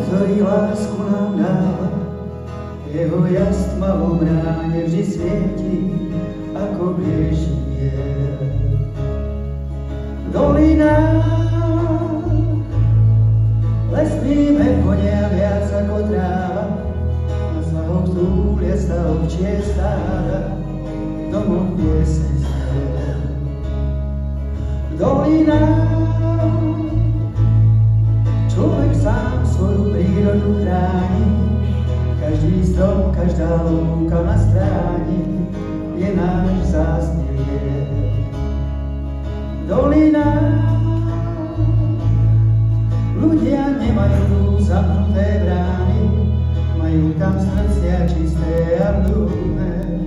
ktorý lásku nám dáva, jeho jas tmavom ráne vždy svieti, ako bliešný biel. V dolinách lesný med konia viac ako tráva, na svahoch túlia sa ovčie stáda, domov pieseň spieva. V dolinách človek sám svoju prírodu chráni, každý strom, každá lúka na stráni je náš vzácny liek. V dolinách ľudia nemajú zamknuté brány, majú tam srdcia čisté a vnútne,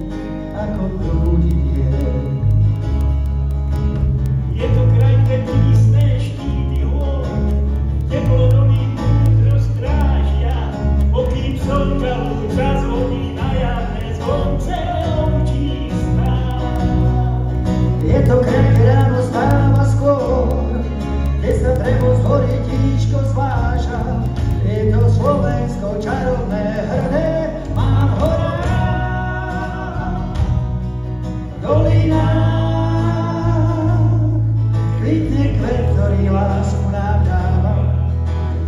ako prúdi riek. Je to kraj, kde tísne štíty hôr, teplo dolín múdro strážia, pokým slnka lúč zazvoní na jarné zvonce ovčí stráž. Je to kraj, kde ráno stáva skôr, kde sa drevo z hory tíčko zváža. Je to Slovensko čarovné, hrdé, mám ho rád. V dolinách kvitne kvet, ktorý lásku nám dáva,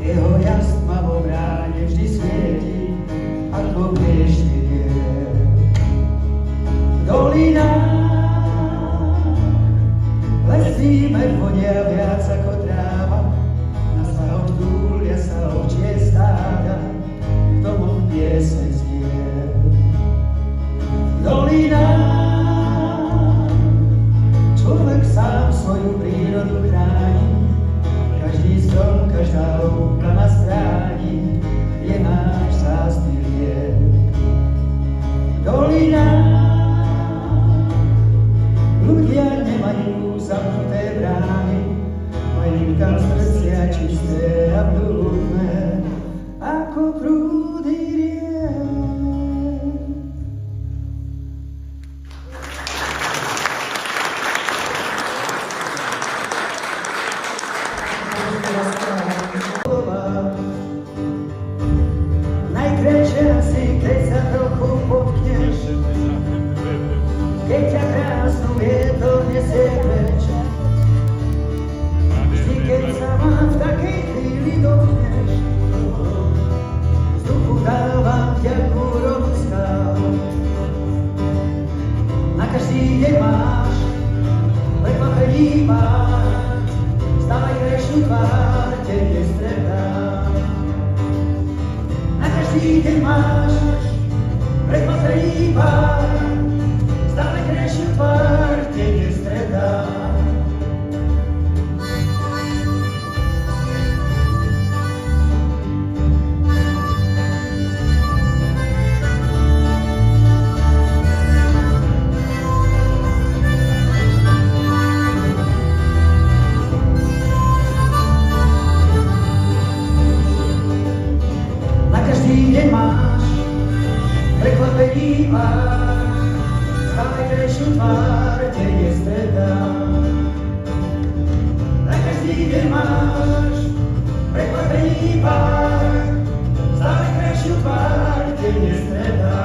jeho jas tmavom ráne vždy svieti, ako bliešný biel. V dolinách lesný med vonia viac ako tráva, na svahoch túlia sa ovčie stáda, v domoch pieseň znie. V dolinách človek sám svoju prírodu chráni, každý strom, každá lúka na stráni je náš vzácny liek. V dolinách ľudia nemajú zamknuté brány, majú tam srdcia čisté a blúdne, ako prúdy riek. Najkrajšie asi, keď sa trochu potkneš, keď ťa krásnu vietor nesie preč. Vždy, keď sa ma v takej chvíli dotkneš, deň máš prekvapený pár, stále krajšiu tvár, keď je streda. Deň máš prekvapený pár, stále krajšiu tvár, keď je streda. Na každý deň máš prekvapený pár, stále krajšiu tvár, keď je streda.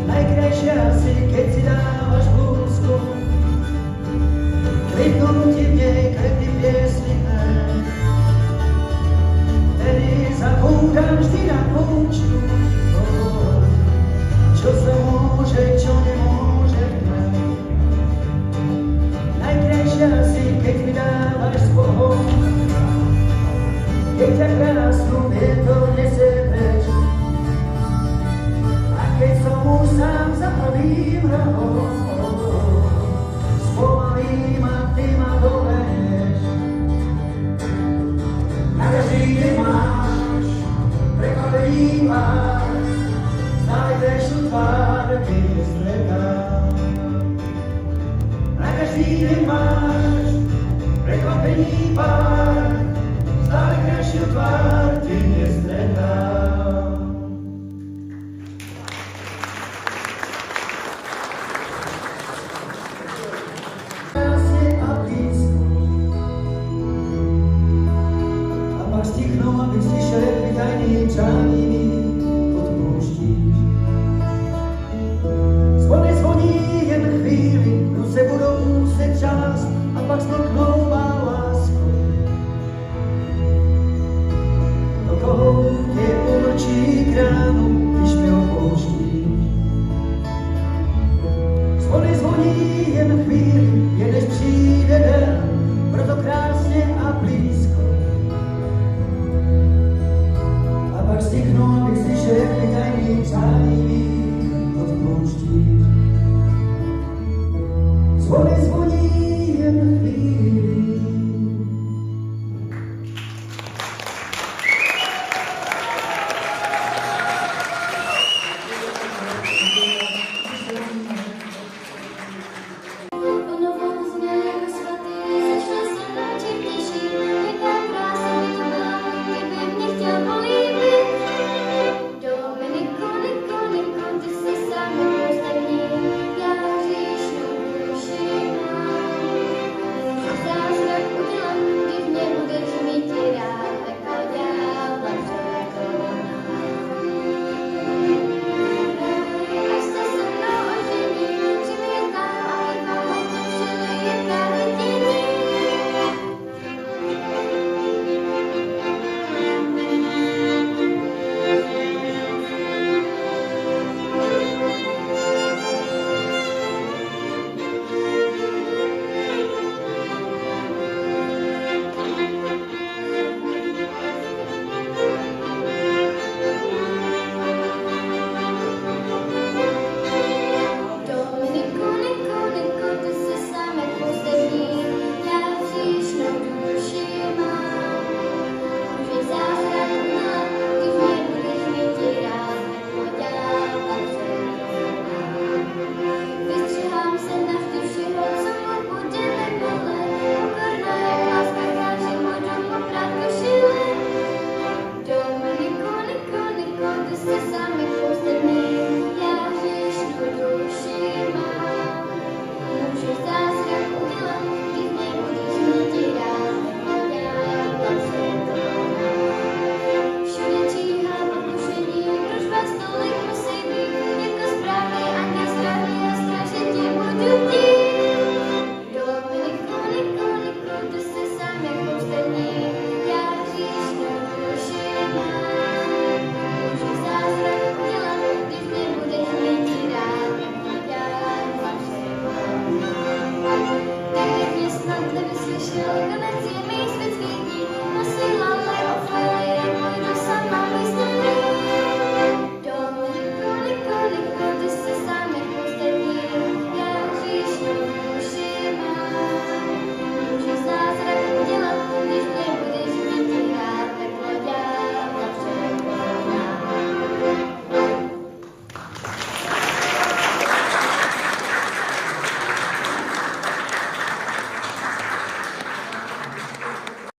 Najkrajšia si, keď si dávaš blúzku, kvitnú ti v nej kvety pieslivé. Zabúdam vždy na púčku, čo sa môže, čo nemôže hnať. Najkrajšia si, keď mi dávaš spolu, keď ťa krásnu vietor nesie preč. A keď som už sám za prvým rohom, spomalím a ty ma doveneš. Na každý deň máš prekvapený pár, stále krajšiu tvár, keď je streda. Na každý deň máš prekvapený pár, stále krajšiu tvár, keď je streda. Krásne a blízko, a pak stichnú, aby slyšel tajný čarný odpúštíš. Zvony zvoní jen chvíli, ruce budou se čas a pak smlknou